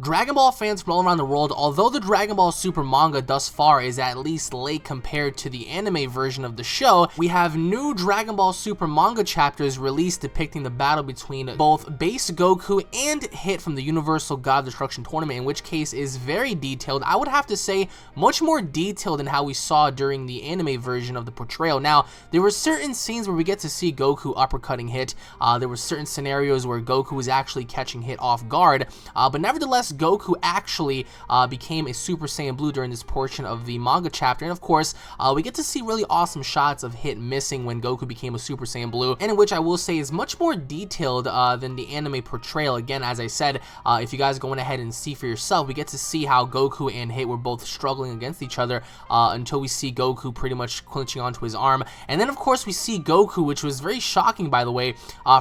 Dragon Ball fans from all around the world, although the Dragon Ball Super manga thus far is at least late compared to the anime version of the show, we have new Dragon Ball Super manga chapters released depicting the battle between both base Goku and Hit from the Universal God Destruction Tournament, in which case is very detailed. I would have to say much more detailed than how we saw during the anime version of the portrayal. Now, there were certain scenes where we get to see Goku uppercutting Hit. There were certain scenarios where Goku was actually catching Hit off guard, but nevertheless, Goku actually became a Super Saiyan Blue during this portion of the manga chapter, and of course, we get to see really awesome shots of Hit missing when Goku became a Super Saiyan Blue, and in which I will say is much more detailed than the anime portrayal. Again, as I said, if you guys go ahead and see for yourself, we get to see how Goku and Hit were both struggling against each other until we see Goku pretty much clinching onto his arm, and then of course we see Goku, which was very shocking by the way,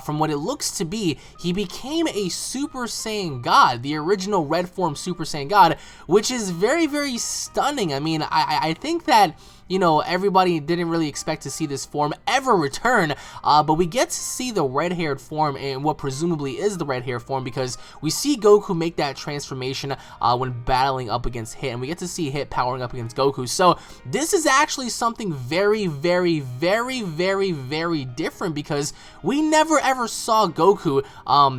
from what it looks to be, he became a Super Saiyan God, the original red form Super Saiyan God, which is very, very stunning. I mean, I think that, you know, everybody didn't really expect to see this form ever return, but we get to see the red-haired form and what presumably is the red-haired form, because we see Goku make that transformation when battling up against Hit, and we get to see Hit powering up against Goku. So this is actually something very, very, very, very, very different, because we never ever saw Goku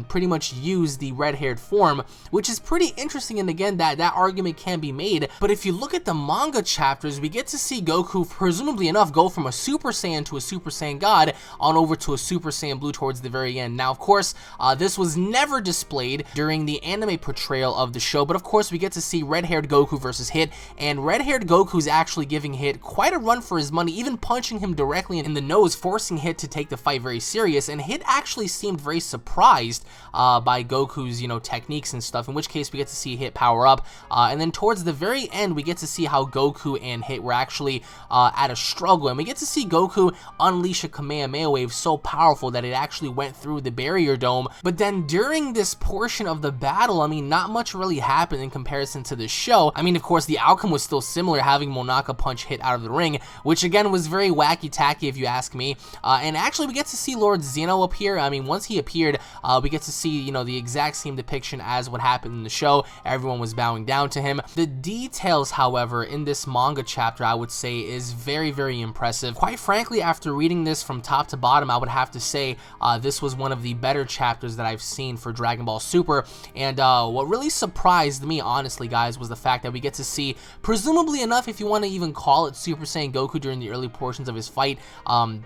pretty much use the red-haired form, which is pretty interesting, and again, that argument can be made. But if you look at the manga chapters, we get to see Goku, presumably enough, go from a Super Saiyan to a Super Saiyan God on over to a Super Saiyan Blue towards the very end. Now, of course, this was never displayed during the anime portrayal of the show, but of course, we get to see red-haired Goku versus Hit, and red-haired Goku's actually giving Hit quite a run for his money, even punching him directly in the nose, forcing Hit to take the fight very serious, and Hit actually seemed very surprised by Goku's, you know, techniques and stuff, in which case we get to see Hit power up, and then towards the very end, we get to see how Goku and Hit were actually at a struggle, and we get to see Goku unleash a Kamehameha wave so powerful that it actually went through the barrier dome. But then during this portion of the battle, I mean, not much really happened in comparison to the show. I mean, of course, the outcome was still similar, having Monaka punch Hit out of the ring, which again was very wacky-tacky if you ask me. And actually, we get to see Lord Zeno appear. I mean, once he appeared, we get to see, you know, the exact same depiction as what happened in the show. Everyone was bowing down to him. The details, however, in this manga chapter, I would say, is very, very impressive. Quite frankly, after reading this from top to bottom, I would have to say this was one of the better chapters that I've seen for Dragon Ball Super, and what really surprised me, honestly, guys, was the fact that we get to see, presumably enough, if you want to even call it, Super Saiyan Goku during the early portions of his fight,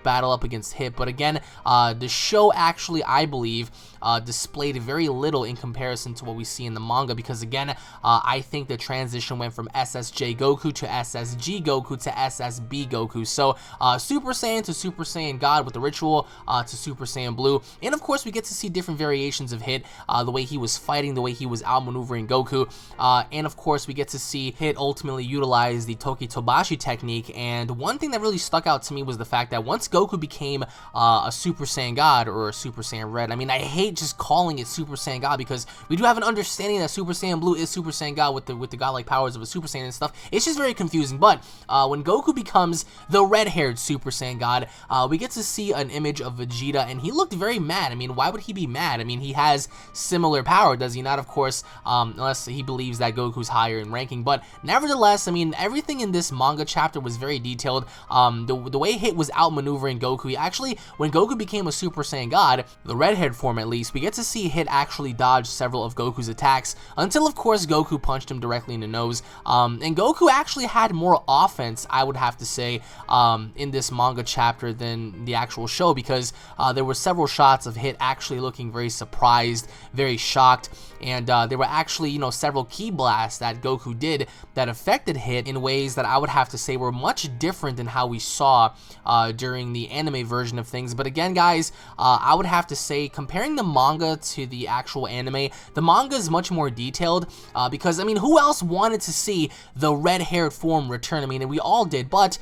battle up against Hit. But again, the show actually, I believe, displayed very little in comparison to what we see in the manga, because again, I think the transition went from SSJ Goku to SSG Goku to SSB Goku. So Super Saiyan to Super Saiyan God with the ritual to Super Saiyan Blue, and of course we get to see different variations of Hit, the way he was fighting, the way he was outmaneuvering Goku, and of course we get to see Hit ultimately utilize the Toki Tobashi technique. And one thing that really stuck out to me was the fact that once Goku became a Super Saiyan God or a Super Saiyan Red, I mean, I hate just calling it Super Saiyan God, because we do have an understanding that Super Saiyan Blue is Super Saiyan God with the godlike powers of a Super Saiyan and stuff. It's just very confusing. But when Goku becomes the red-haired Super Saiyan God, we get to see an image of Vegeta, and he looked very mad. I mean, why would he be mad? I mean, he has similar power, does he not? Of course, unless he believes that Goku's higher in ranking. But nevertheless, I mean, everything in this manga chapter was very detailed. The way Hit was outmaneuvering Goku, actually, when Goku became a Super Saiyan God, the red-haired form at least, we get to see Hit actually dodge several of Goku's attacks, until of course Goku punched him directly in the nose. And Goku actually had more offense, I would have to say, in this manga chapter than the actual show, because there were several shots of Hit actually looking very surprised, very shocked, and there were actually, you know, several ki blasts that Goku did that affected Hit in ways that I would have to say were much different than how we saw during the anime version of things. But again, guys, I would have to say, comparing the manga to the actual anime, the manga is much more detailed, because, I mean, who else wanted to see the red-haired form return? I mean, we all all did, but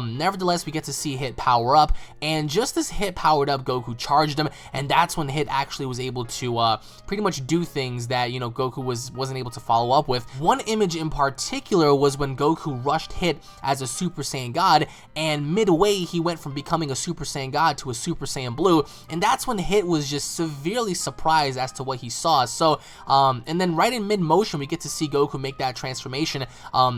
nevertheless, we get to see Hit power up, and just as Hit powered up, Goku charged him, and that's when Hit actually was able to pretty much do things that, you know, Goku wasn't able to follow up with. One image in particular was when Goku rushed Hit as a Super Saiyan God, and midway he went from becoming a Super Saiyan God to a Super Saiyan Blue, and that's when Hit was just severely surprised as to what he saw. So, and then right in mid-motion, we get to see Goku make that transformation,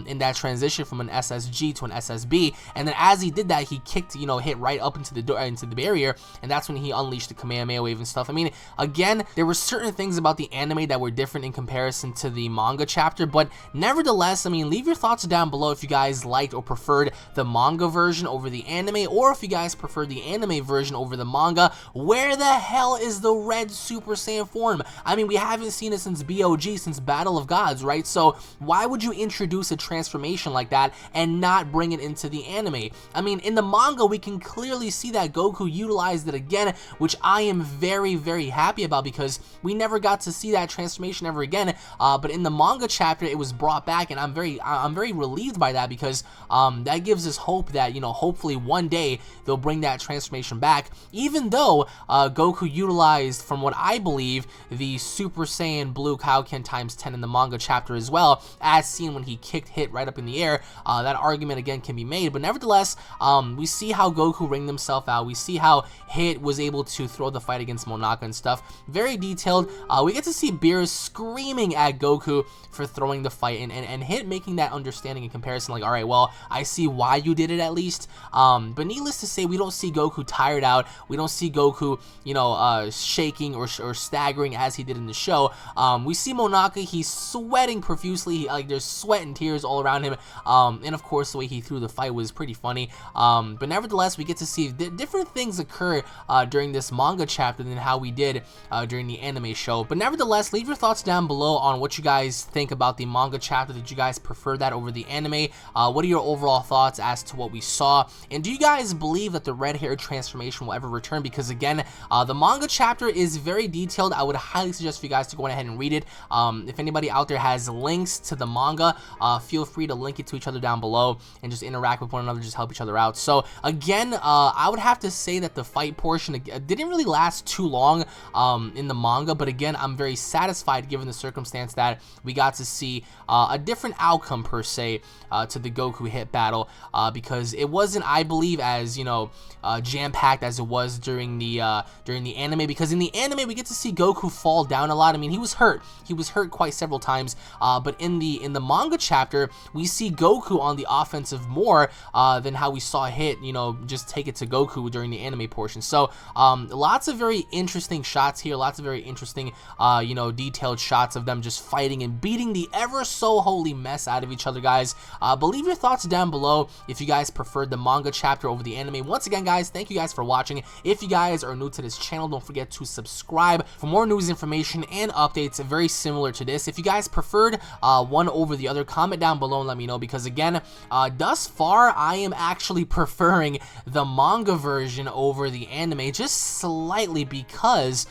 in that transition from an SSG to an SSB, and then as he did that, he kicked, you know, Hit right up into the door, into the barrier, and that's when he unleashed the Kamehameha Wave and stuff. I mean, again, there were certain things about the anime that were different in comparison to the manga chapter, but nevertheless, I mean, leave your thoughts down below if you guys liked or preferred the manga version over the anime, or if you guys preferred the anime version over the manga. Where the hell is the red Super Saiyan form? I mean, we haven't seen it since BOG, since Battle of Gods, right? So why would you introduce a transformation like that and not bring it into the anime? I mean, in the manga, we can clearly see that Goku utilized it again, which I am very, very happy about, because we never got to see that transformation ever again. But in the manga chapter, it was brought back, and I'm very relieved by that, because that gives us hope that, you know, hopefully one day they'll bring that transformation back. Even though Goku utilized, from what I believe, the Super Saiyan Blue Kaioken times 10 in the manga chapter as well, as seen when he kicked Hit right up in the air. That argument again can be made, but nevertheless, we see how Goku ringed himself out. We see how Hit was able to throw the fight against Monaka and stuff. Very detailed. We get to see Beerus screaming at Goku for throwing the fight, and Hit making that understanding and comparison, like, all right, well, I see why you did it at least. But needless to say, we don't see Goku tired out. We don't see Goku, you know, shaking or staggering as he did in the show. We see Monaka, he's sweating profusely, like there's sweat and tears all around him, and of course the way he threw the fight was pretty funny. But nevertheless, we get to see different things occur during this manga chapter than how we did during the anime show. But nevertheless, leave your thoughts down below on what you guys think about the manga chapter. Did you guys prefer that over the anime? What are your overall thoughts as to what we saw? And do you guys believe that the red hair transformation will ever return? Because again, the manga chapter is very detailed. I would highly suggest for you guys to go ahead and read it. If anybody out there has links to the manga, feel free to link it to each other down below and just interact with one another, just help each other out. So again, I would have to say that the fight portion didn't really last too long in the manga, but again, I'm very satisfied given the circumstance that we got to see a different outcome per se to the Goku Hit battle, because it wasn't, I believe, as, you know, jam-packed as it was during the anime, because in the anime we get to see Goku fall down a lot. I mean, he was hurt quite several times, but in the manga chapter we see Goku on the offensive more than how we saw Hit, you know, just take it to Goku during the anime portion. So lots of very interesting shots here, lots of very interesting you know, detailed shots of them just fighting and beating the ever so holy mess out of each other, guys. But leave your thoughts down below if you guys preferred the manga chapter over the anime. Once again, guys, thank you guys for watching. If you guys are new to this channel, don't forget to subscribe for more news, information, and updates very similar to this. If you guys preferred one over the other, comment down below and let me know, because again, thus far, I am actually preferring the manga version over the anime, just slightly, because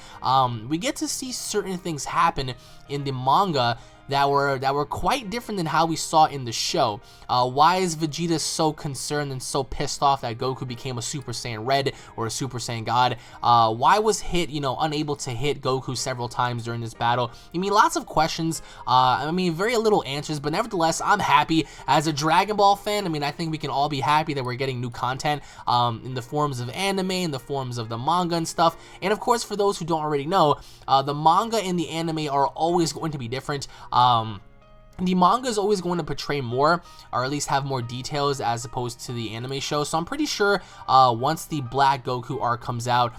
we get to see certain things happen in the manga that were quite different than how we saw in the show. Why is Vegeta so concerned and so pissed off that Goku became a Super Saiyan Red or a Super Saiyan God? Why was Hit, you know, unable to hit Goku several times during this battle? I mean, lots of questions. I mean, very little answers, but nevertheless, I'm happy. As a Dragon Ball fan, I mean, I think we can all be happy that we're getting new content in the forms of anime, in the forms of the manga and stuff. And of course, for those who don't already know, the manga and the anime are always going to be different. The manga is always going to portray more, or at least have more details as opposed to the anime show. So I'm pretty sure once the Black Goku arc comes out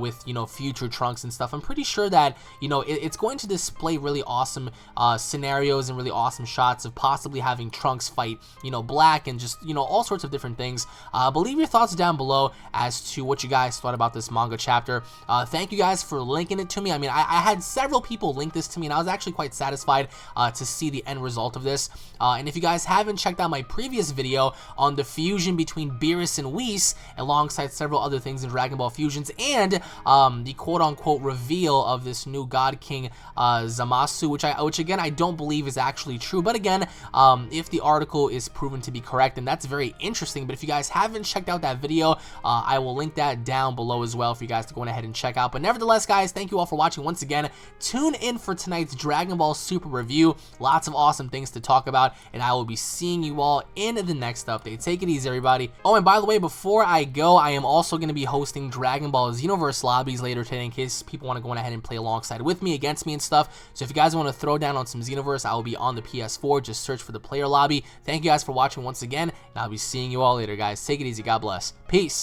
with, you know, future Trunks and stuff, I'm pretty sure that, you know, it's going to display really awesome scenarios and really awesome shots of possibly having Trunks fight, you know, Black, and just, you know, all sorts of different things. But leave your thoughts down below as to what you guys thought about this manga chapter. Thank you guys for linking it to me. I mean, I had several people link this to me, and I was actually quite satisfied to see the end end result of this. And if you guys haven't checked out my previous video on the fusion between Beerus and Whis, alongside several other things in Dragon Ball Fusions, and the quote-unquote reveal of this new God King Zamasu, which again I don't believe is actually true, but again, if the article is proven to be correct, then that's very interesting. But if you guys haven't checked out that video, I will link that down below as well for you guys to go ahead and check out. But nevertheless, guys, thank you all for watching once again. Tune in for tonight's Dragon Ball Super review. Lots of awesome things to talk about, and I will be seeing you all in the next update. Take it easy, everybody. Oh, and by the way, before I go, I am also going to be hosting Dragon Ball Xenoverse lobbies later today in case people want to go ahead and play alongside with me, against me and stuff. So if you guys want to throw down on some Xenoverse, I will be on the PS4. Just search for the player lobby. Thank you guys for watching once again, and I'll be seeing you all later, guys. Take it easy. God bless. Peace.